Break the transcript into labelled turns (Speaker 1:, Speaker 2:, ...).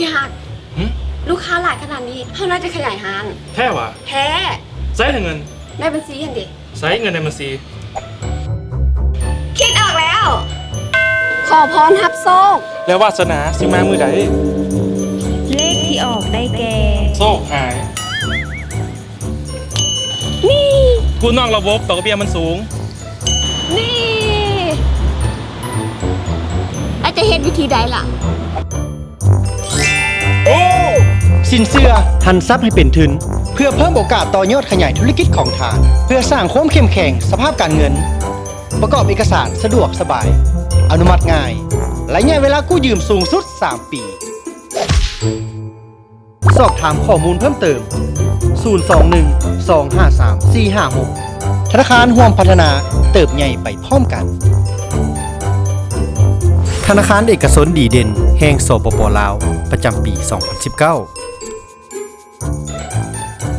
Speaker 1: พี่ฮักลูกค้าหลายขนาดนี้เท่าน่าจะขยายห้าง
Speaker 2: แท้วะ
Speaker 1: แท้
Speaker 2: ใช้เงิน
Speaker 1: ได้บัญชีเห็นดิ
Speaker 2: ใช้เงินในบัญชี
Speaker 1: คิดออกแล้ว ขอพรทับโชค
Speaker 2: แล้ววาสนาสิมามือใด
Speaker 3: เลขที่ออกได้แก่
Speaker 2: โชคหาย
Speaker 1: นี่
Speaker 2: กูนอกระบบดอกเบี้ยมันสูง
Speaker 1: นี่อาจจะเห็นวิธีใดล่ะ
Speaker 4: สินเชื่อหันทรัพย์ให้เป็นทุนเพื่อเพิ่มโอกาสต่อยอดขยายธุรกิจของทานเพื่อสร้างความเข้มแข็งสภาพการเงินประกอบเอกสารสะดวกสบายอนุมัติง่ายและระยะเวลากู้ยืมสูงสุด3 ปีสอบถามข้อมูลเพิ่มเติม021-253-456ธนาคารร่วมพัฒนาเติบใหญ่ไปพร้อมกันธนาคารเอกชนดีเด่นแห่งสปป.ลาวประจำปี 2019